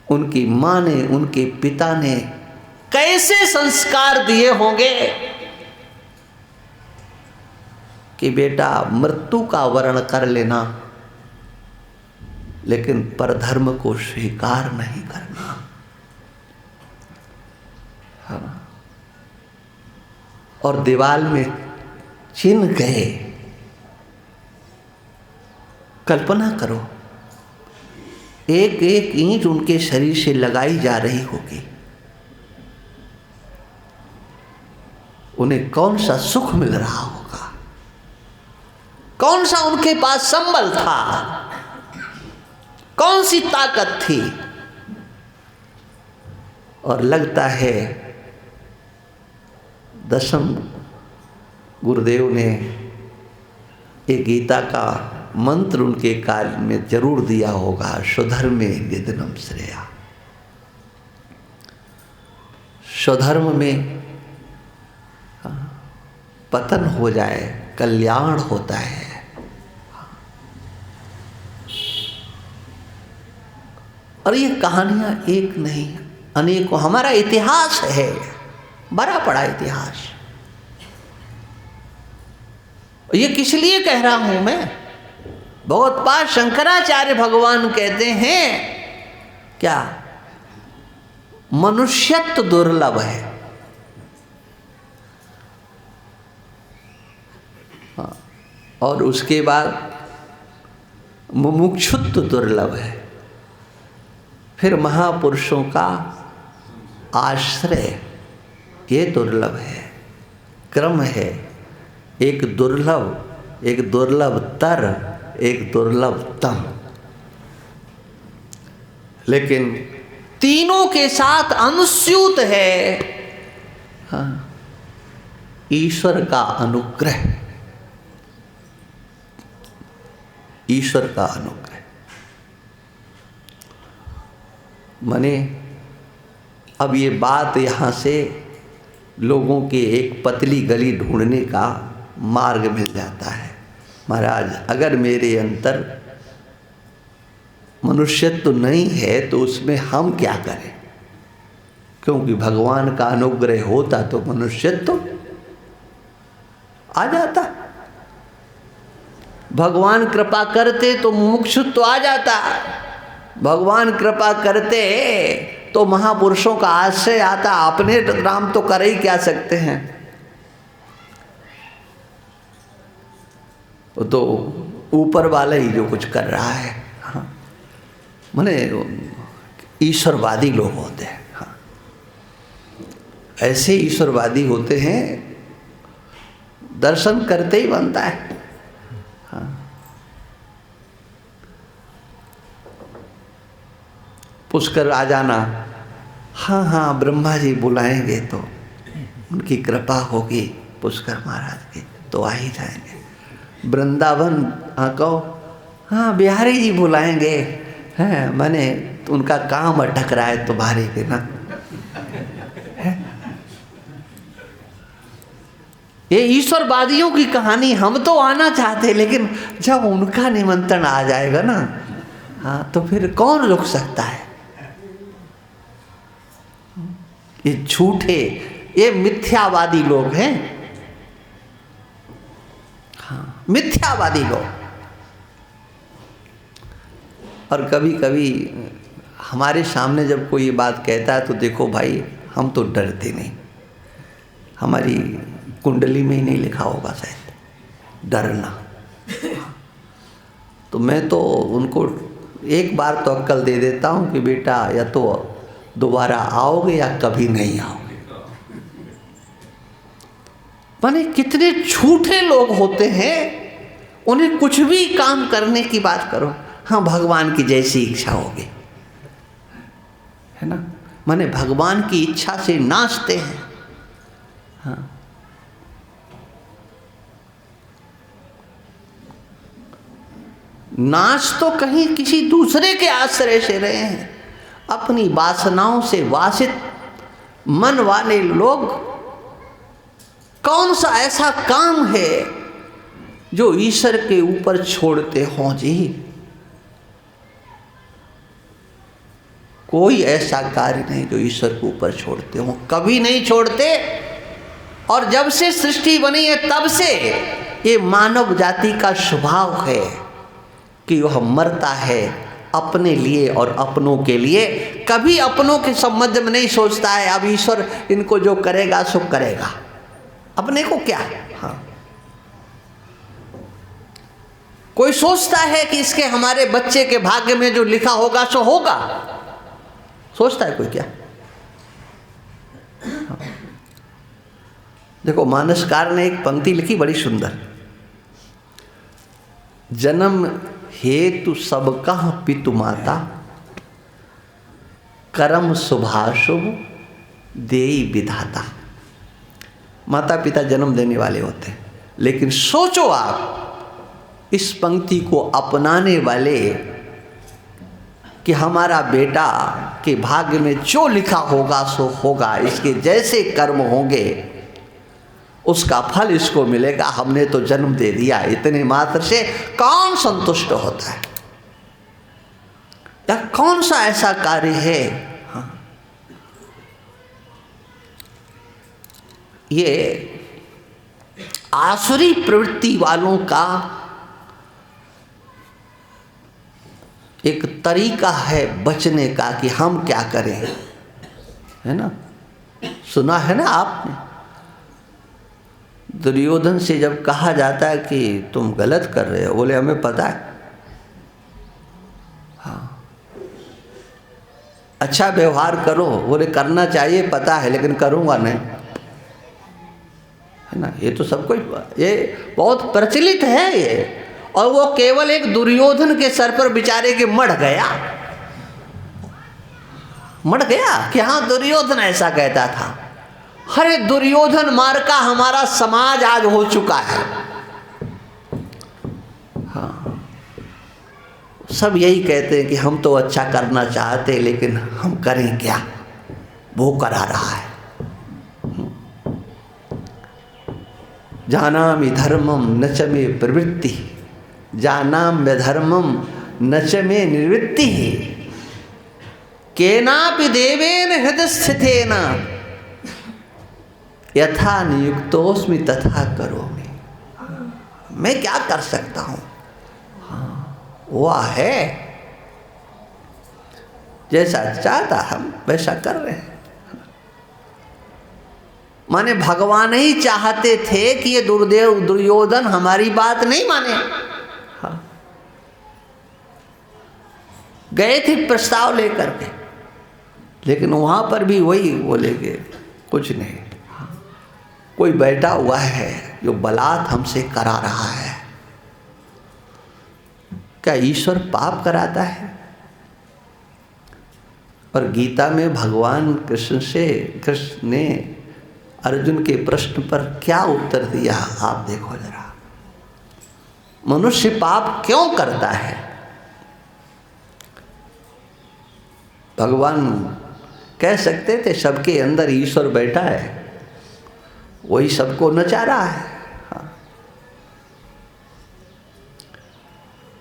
उनकी मां ने, उनके पिता ने कैसे संस्कार दिए होंगे कि बेटा मृत्यु का वर्ण कर लेना लेकिन परधर्म को स्वीकार नहीं करना। हाँ। और दीवाल में चिन्ह गए। कल्पना करो, एक एक ईंट उनके शरीर से लगाई जा रही होगी, उन्हें कौन सा सुख मिल रहा होगा, कौन सा उनके पास संबल था, कौन सी ताकत थी। और लगता है दशम गुरुदेव ने एक गीता का मंत्र उनके काल में जरूर दिया होगा, स्वधर्मे निधनम श्रेया। स्वधर्म में पतन हो जाए कल्याण होता है। और ये कहानियां एक नहीं अनेकों, हमारा इतिहास है, बड़ा बड़ा इतिहास। ये किस लिए कह रहा हूं मैं? भगवत्पाद शंकराचार्य भगवान कहते हैं क्या, मनुष्यत्व दुर्लभ है। और उसके बाद मुमुक्षुत्व दुर्लभ है, फिर महापुरुषों का आश्रय ये दुर्लभ है। क्रम है, एक दुर्लभ, एक दुर्लभतर, एक दुर्लभतम। लेकिन तीनों के साथ अनुस्यूत है हाँ, ईश्वर का अनुग्रह, ईश्वर का अनुग्रह। माने अब ये बात यहाँ से लोगों के एक पतली गली ढूंढने का मार्ग मिल जाता है। महाराज, अगर मेरे अंतर मनुष्यत्व तो नहीं है तो उसमें हम क्या करें? क्योंकि भगवान का अनुग्रह होता तो मनुष्यत्व तो आ जाता, भगवान कृपा करते तो मुमुक्षुत्व आ जाता, भगवान कृपा करते तो महापुरुषों का आश्रय आता। अपने राम तो कर ही क्या सकते हैं, तो ऊपर वाला ही जो कुछ कर रहा है। हाँ, माने ईश्वरवादी लोग होते हैं। हाँ, ऐसे ईश्वरवादी होते हैं, दर्शन करते ही बनता है। हाँ, पुष्कर आ जाना, हाँ हाँ ब्रह्मा जी बुलाएंगे तो उनकी कृपा होगी पुष्कर महाराज की तो आ ही जाएंगे। वृंदावन हाँ कहो, हाँ बिहारी जी बुलाएंगे, हैं मैंने तो उनका काम अटक रहा है तुम्हारे के ना। ये ईश्वरवादियों की कहानी, हम तो आना चाहते लेकिन जब उनका निमंत्रण आ जाएगा ना, हाँ तो फिर कौन रुक सकता है? ये झूठे, ये मिथ्यावादी लोग हैं। हाँ, मिथ्यावादी लोग। और कभी कभी हमारे सामने जब कोई ये बात कहता है तो देखो भाई, हम तो डरते नहीं, हमारी कुंडली में ही नहीं लिखा होगा शायद डरना। तो मैं तो उनको एक बार तो अक्ल दे देता हूँ कि बेटा या तो दोबारा आओगे या कभी नहीं आओगे। माने कितने झूठे लोग होते हैं, उन्हें कुछ भी काम करने की बात करो, हाँ भगवान की जैसी इच्छा होगी, है ना, माने भगवान की इच्छा से नाचते हैं। हाँ, नाच तो कहीं किसी दूसरे के आश्रय से रहे हैं। अपनी वासनाओं से वासित मन वाले लोग कौन सा ऐसा काम है जो ईश्वर के ऊपर छोड़ते हों जी? कोई ऐसा कार्य नहीं जो ईश्वर के ऊपर छोड़ते हों, कभी नहीं छोड़ते। और जब से सृष्टि बनी है तब से ये मानव जाति का स्वभाव है कि वह मरता है अपने लिए और अपनों के लिए, कभी अपनों के संबंध में नहीं सोचता है अब ईश्वर इनको जो करेगा सो करेगा, अपने को क्या। हाँ, कोई सोचता है कि इसके हमारे बच्चे के भाग्य में जो लिखा होगा सो होगा, सोचता है कोई क्या? हाँ। देखो मानसकार ने एक पंक्ति लिखी बड़ी सुंदर, जन्म हेतु सबका पितु माता, कर्म शुभाशुभ देई विधाता। माता पिता जन्म देने वाले होते हैं, लेकिन सोचो आप इस पंक्ति को अपनाने वाले कि हमारा बेटा के भाग्य में जो लिखा होगा सो होगा, इसके जैसे कर्म होंगे उसका फल इसको मिलेगा, हमने तो जन्म दे दिया, इतने मात्र से कौन संतुष्ट होता है? या कौन सा ऐसा कार्य है? हाँ, ये आसुरी प्रवृत्ति वालों का एक तरीका है बचने का कि हम क्या करें, है ना। सुना है ना आपने, दुर्योधन से जब कहा जाता है कि तुम गलत कर रहे हो, बोले हमें पता है। हाँ, अच्छा व्यवहार करो, बोले करना चाहिए पता है लेकिन करूँगा नहीं, है ना। ये तो सबको ये बहुत प्रचलित है ये, और वो केवल एक दुर्योधन के सर पर बेचारे के मढ़ गया कि हाँ दुर्योधन ऐसा कहता था। अरे दुर्योधन मार का हमारा समाज आज हो चुका है। हाँ, सब यही कहते हैं कि हम तो अच्छा करना चाहते हैं लेकिन हम करें क्या, वो करा रहा है। जानामि धर्मम न च मे प्रवृत्ति, जानाम्य धर्मम न च मे निवृत्ति, केनापि देवेन हृदय स्थितेन यथा नियुक्तोस्मि तथा करोमि। मैं क्या कर सकता हूँ? हाँ, वह है जैसा चाहता हम वैसा कर रहे हैं। माने भगवान ही चाहते थे कि ये दुर्योधन हमारी बात नहीं माने। हाँ, गए थे प्रस्ताव लेकर के, लेकिन वहां पर भी वही बोलेगे कुछ नहीं। हाँ, कोई बैठा हुआ है जो बलात् हमसे करा रहा है। क्या ईश्वर पाप कराता है? और गीता में भगवान कृष्ण ने अर्जुन के प्रश्न पर क्या उत्तर दिया आप देखो जरा। मनुष्य पाप क्यों करता है? भगवान कह सकते थे सबके अंदर ईश्वर बैठा है, वही सबको नचा रहा है। हाँ,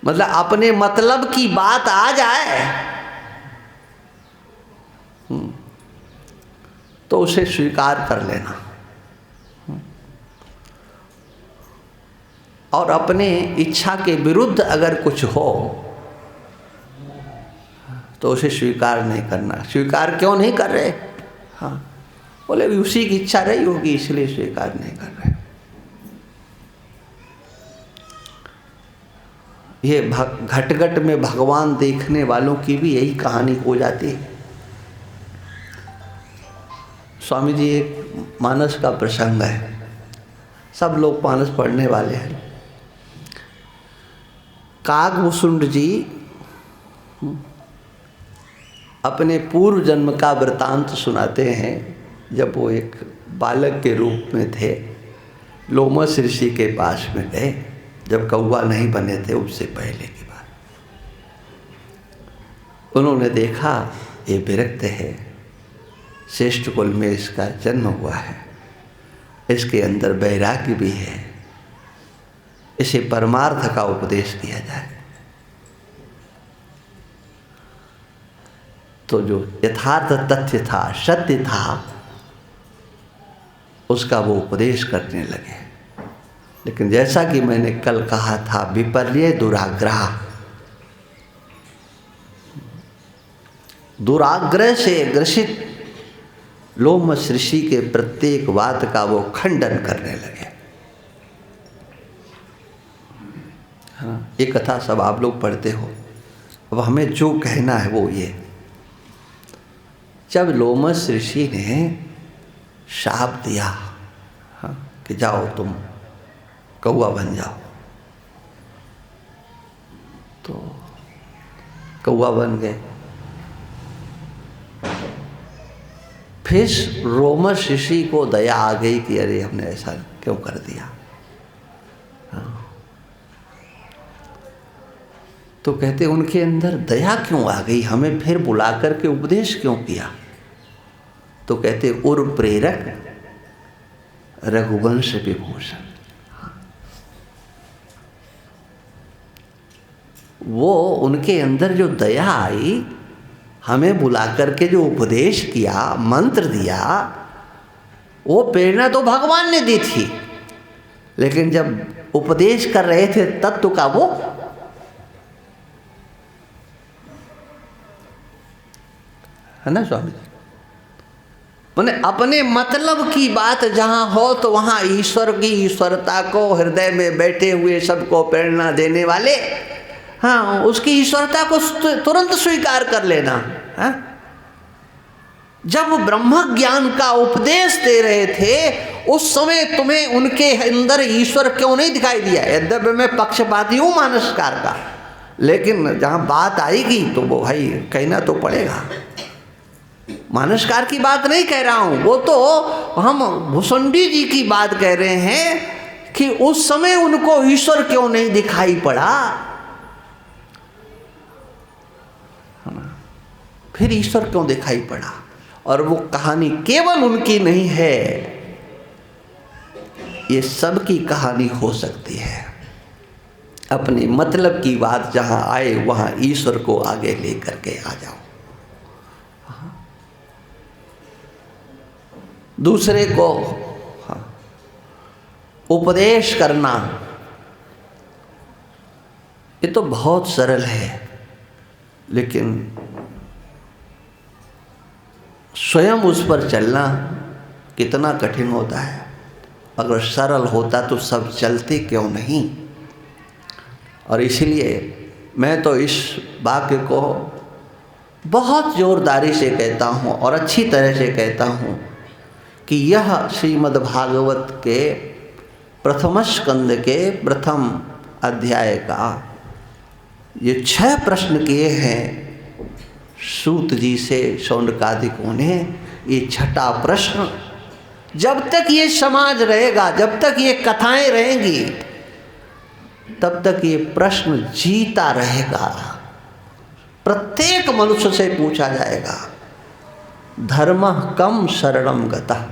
मतलब अपने मतलब की बात आ जाए तो उसे स्वीकार कर लेना, और अपने इच्छा के विरुद्ध अगर कुछ हो तो उसे स्वीकार नहीं करना। स्वीकार क्यों नहीं कर रहे? हाँ, बोले उसी की इच्छा रही होगी इसलिए स्वीकार नहीं कर रहे। ये घट-घट में भगवान देखने वालों की भी यही कहानी हो जाती है। स्वामी जी एक मानस का प्रसंग है, सब लोग मानस पढ़ने वाले हैं। कागभूषुंड जी अपने पूर्व जन्म का वृतांत सुनाते हैं। जब वो एक बालक के रूप में थे, लोमस ऋषि के पास में गए, जब कौवा नहीं बने थे उससे पहले की बात। उन्होंने देखा ये विरक्त है, श्रेष्ठ कुल में इसका जन्म हुआ है, इसके अंदर वैराग्य भी है, इसे परमार्थ का उपदेश दिया जाए। तो जो यथार्थ तथ्य था, सत्य था, उसका वो उपदेश करने लगे। लेकिन जैसा कि मैंने कल कहा था, विपर्य दुराग्रह, दुराग्रह से ग्रसित लोमस ऋषि के प्रत्येक बात का वो खंडन करने लगे। हाँ, ये कथा सब आप लोग पढ़ते हो। अब हमें जो कहना है वो ये, जब लोमस ऋषि ने शाप दिया, हाँ, कि जाओ तुम कौवा बन जाओ, तो कौवा बन गए। फिर लोमस ऋषि को दया आ गई कि अरे हमने ऐसा क्यों कर दिया। हाँ। तो कहते उनके अंदर दया क्यों आ गई, हमें फिर बुला करके उपदेश क्यों किया। तो कहते उर प्रेरक रघुवंश विभूषण, वो उनके अंदर जो दया आई, हमें बुला करके जो उपदेश किया, मंत्र दिया, वो प्रेरणा तो भगवान ने दी थी, लेकिन जब उपदेश कर रहे थे तत्व का, वो है ना स्वामी जी, मैंने अपने मतलब की बात जहां हो तो वहां ईश्वर की ईश्वरता को हृदय में बैठे हुए सबको प्रेरणा देने वाले, हाँ, उसकी ईश्वरता को तुरंत स्वीकार कर लेना। हाँ? जब ब्रह्म ज्ञान का उपदेश दे रहे थे उस समय तुम्हें उनके अंदर ईश्वर क्यों नहीं दिखाई दिया। यद्यपि मैं पक्षपाती हूँ मानसकार का, लेकिन जहाँ बात आएगी तो वो भाई कहना तो पड़ेगा। मानसकार की बात नहीं कह रहा हूँ, वो तो हम भुसुंडी जी की बात कह रहे हैं कि उस समय उनको ईश्वर क्यों नहीं दिखाई पड़ा। फिर ईश्वर क्यों दिखाई पड़ा। और वो कहानी केवल उनकी नहीं है, ये सबकी कहानी हो सकती है। अपने मतलब की बात जहां आए वहां ईश्वर को आगे लेकर के आ जाओ। दूसरे को उपदेश करना ये तो बहुत सरल है, लेकिन स्वयं उस पर चलना कितना कठिन होता है। अगर सरल होता तो सब चलते क्यों नहीं। और इसलिए मैं तो इस वाक्य को बहुत जोरदारी से कहता हूँ और अच्छी तरह से कहता हूँ कि यह श्रीमद् भागवत के प्रथम स्कंद के प्रथम अध्याय का ये 6 प्रश्न किए हैं सूत जी से शौनकादिकों ने। ये 6ठा प्रश्न, जब तक ये समाज रहेगा, जब तक ये कथाएं रहेंगी, तब तक ये प्रश्न जीता रहेगा। प्रत्येक मनुष्य से पूछा जाएगा, धर्मः कम शरणं गतः।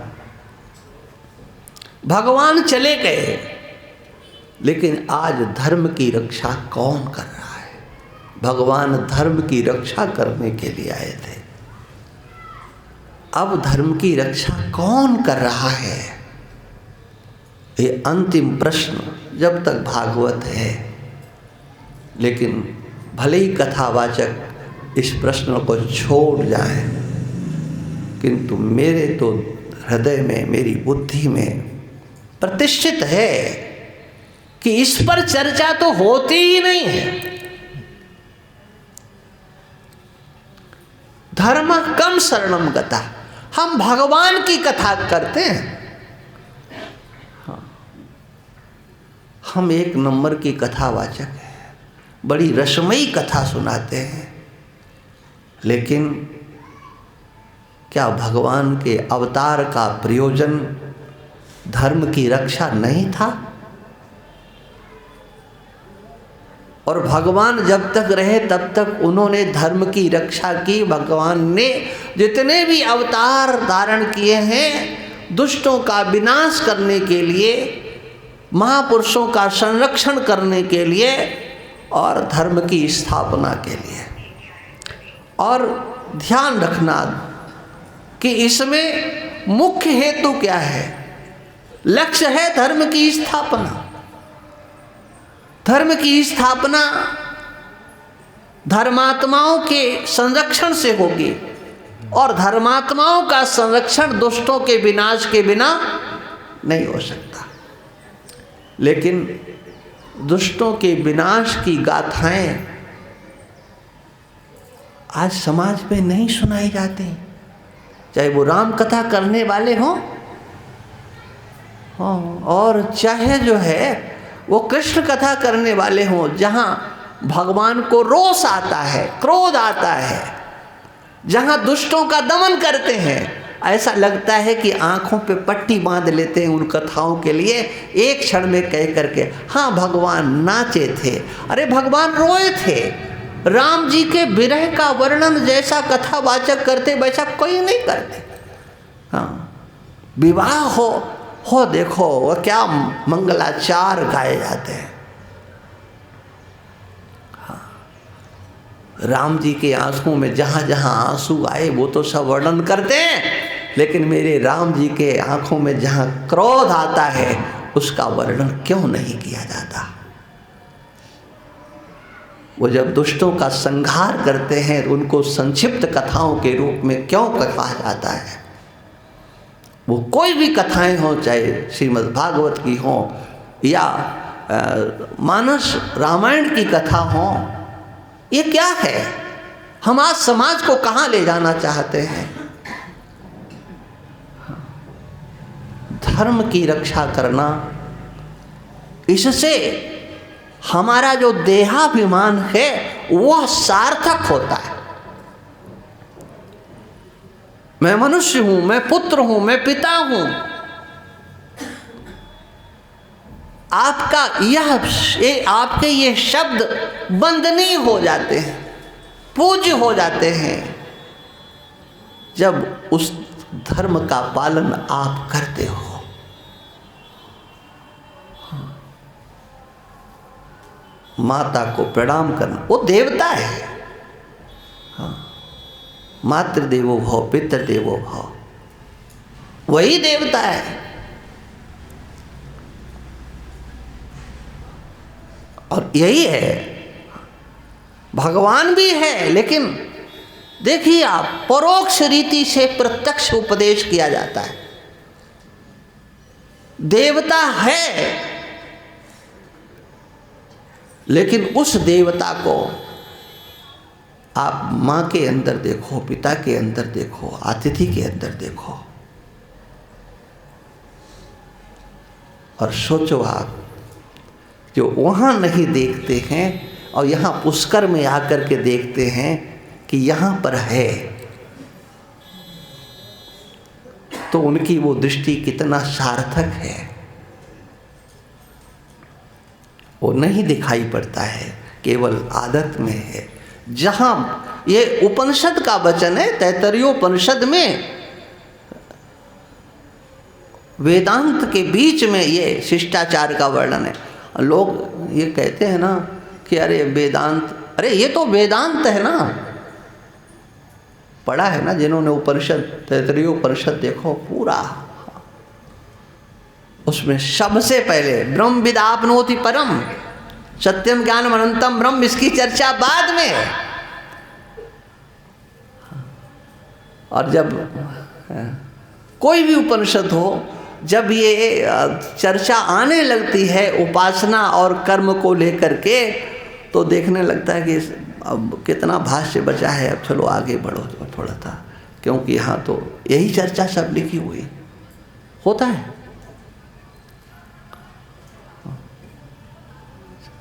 भगवान चले गए, लेकिन आज धर्म की रक्षा कौन कर रहा है। भगवान धर्म की रक्षा करने के लिए आए थे, अब धर्म की रक्षा कौन कर रहा है। ये अंतिम प्रश्न जब तक भागवत है, लेकिन भले ही कथावाचक इस प्रश्न को छोड़ जाए, किंतु मेरे तो हृदय में, मेरी बुद्धि में प्रतिष्ठित है कि इस पर चर्चा तो होती ही नहीं है। धर्म कम शरणम गता, हम भगवान की कथा करते हैं। हाँ, हम 1 नंबर की कथावाचक हैं, बड़ी रसमयी कथा सुनाते हैं, लेकिन क्या भगवान के अवतार का प्रयोजन धर्म की रक्षा नहीं था? और भगवान जब तक रहे तब तक उन्होंने धर्म की रक्षा की। भगवान ने जितने भी अवतार धारण किए हैं दुष्टों का विनाश करने के लिए, महापुरुषों का संरक्षण करने के लिए और धर्म की स्थापना के लिए। और ध्यान रखना कि इसमें मुख्य हेतु क्या है? लक्ष्य है धर्म की स्थापना। धर्म की स्थापना धर्मात्माओं के संरक्षण से होगी और धर्मात्माओं का संरक्षण दुष्टों के विनाश के बिना नहीं हो सकता। लेकिन दुष्टों के विनाश की गाथाएं आज समाज में नहीं सुनाई जाती, चाहे वो राम कथा करने वाले हों और चाहे जो है वो कृष्ण कथा करने वाले हों, जहाँ भगवान को रोष आता है, क्रोध आता है, जहाँ दुष्टों का दमन करते हैं। ऐसा लगता है कि आंखों पे पट्टी बांध लेते हैं उन कथाओं के लिए, एक क्षण में कह करके हाँ भगवान नाचे थे, अरे भगवान रोए थे। राम जी के विरह का वर्णन जैसा कथावाचक करते वैसा कोई नहीं करते। हाँ, विवाह हो देखो वो क्या मंगलाचार गाए जाते हैं। हाँ, राम जी के आंखों में जहाँ जहाँ आंसू आए वो तो सब वर्णन करते हैं, लेकिन मेरे राम जी के आंखों में जहाँ क्रोध आता है उसका वर्णन क्यों नहीं किया जाता? वो जब दुष्टों का संहार करते हैं उनको संक्षिप्त कथाओं के रूप में क्यों कहा जाता है? वो कोई भी कथाएं हों, चाहे श्रीमद् भागवत की हों या मानस रामायण की कथा हो, ये क्या है? हम आज समाज को कहाँ ले जाना चाहते हैं? धर्म की रक्षा करना, इससे हमारा जो देहाभिमान है वह सार्थक होता है। मैं मनुष्य हूं, मैं पुत्र हूं, मैं पिता हूं। आपके ये शब्द वंदनीय हो जाते हैं, पूज्य हो जाते हैं जब उस धर्म का पालन आप करते हो। माता को प्रणाम करना, वो देवता है। हाँ, मातृदेवो भव, पितृदेवो भव, वही देवता है। और यही है, भगवान भी है, लेकिन देखिए आप, परोक्ष रीति से प्रत्यक्ष उपदेश किया जाता है। देवता है, लेकिन उस देवता को आप माँ के अंदर देखो, पिता के अंदर देखो, अतिथि के अंदर देखो, और सोचो आप, जो वहाँ नहीं देखते हैं और यहाँ पुष्कर में आकर के देखते हैं कि यहाँ पर है, तो उनकी वो दृष्टि कितना सार्थक है वो नहीं दिखाई पड़ता है, केवल आदत में है। जहाँ ये उपनिषद का वचन है, तैत्तरीयोपनिषद में वेदांत के बीच में ये शिष्टाचार का वर्णन है। लोग ये कहते हैं ना कि अरे वेदांत, अरे ये तो वेदांत है ना, पढ़ा है ना जिन्होंने उपनिषद, तैत्तरीयोपनिषद देखो पूरा, उसमें सबसे पहले ब्रह्म विदाप्नोति परम सत्यम ज्ञानम अनंतम ब्रह्म, इसकी चर्चा बाद में है। और जब कोई भी उपनिषद हो, जब ये चर्चा आने लगती है उपासना और कर्म को लेकर के, तो देखने लगता है कि अब कितना भाष्य बचा है, अब चलो आगे बढ़ो थोड़ा था, क्योंकि यहाँ तो यही चर्चा सब लिखी हुई होता है।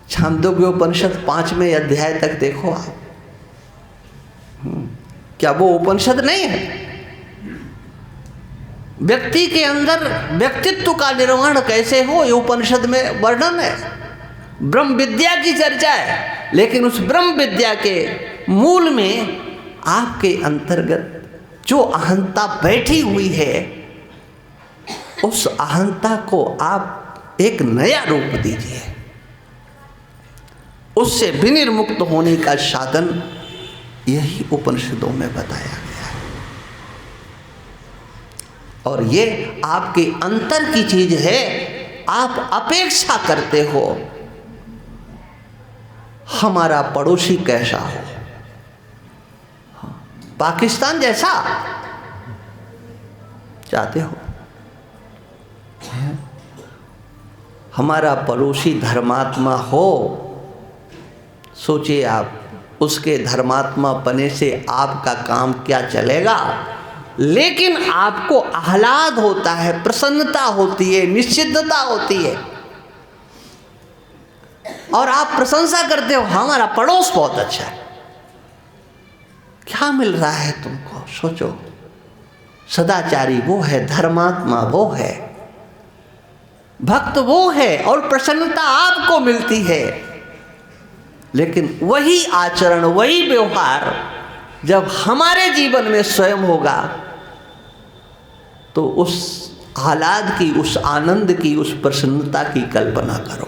छांदोग्य उपनिषद 5वें अध्याय तक देखो आप, क्या वो उपनिषद नहीं है? व्यक्ति के अंदर व्यक्तित्व का निर्माण कैसे हो, ये उपनिषद में वर्णन है। ब्रह्म विद्या की चर्चा है, लेकिन उस ब्रह्म विद्या के मूल में आपके अंतर्गत जो अहंता बैठी हुई है, उस अहंता को आप एक नया रूप दीजिए। उससे विनिर्मुक्त होने का साधन यही उपनिषदों में बताया गया है। और ये आपके अंतर की चीज है। आप अपेक्षा करते हो हमारा पड़ोसी कैसा हो, पाकिस्तान जैसा चाहते हो, हमारा पड़ोसी धर्मात्मा हो। सोचिए आप, उसके धर्मात्मा पने से आपका काम क्या चलेगा। लेकिन आपको आह्लाद होता है, प्रसन्नता होती है, निश्चिंतता होती है, और आप प्रशंसा करते हो हमारा पड़ोस बहुत अच्छा है। क्या मिल रहा है तुमको? सोचो, सदाचारी वो है, धर्मात्मा वो है, भक्त वो है, और प्रसन्नता आपको मिलती है। लेकिन वही आचरण, वही व्यवहार जब हमारे जीवन में स्वयं होगा, तो उस आह्लाद की, उस आनंद की, उस प्रसन्नता की कल्पना करो।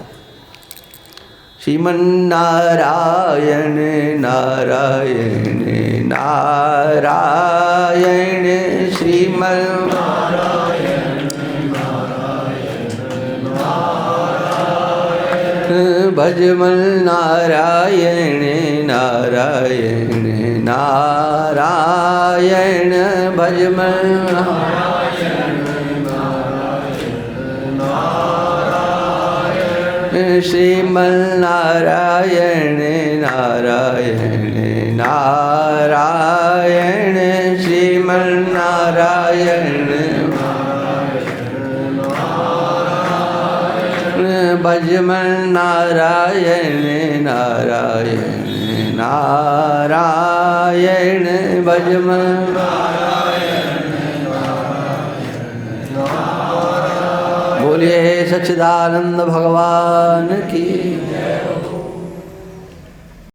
श्रीमन नारायण नारायण नारायण, श्रीमन नारायण नारायण नारायण, भजमन नारायण नारायण नारायण, भजमन श्रीमन नारायण नारायण नारायण, श्रीमन नारायण भजमन नारायण नारायण नारायण, भजमन बोलिए सच्चिदानंद भगवान की।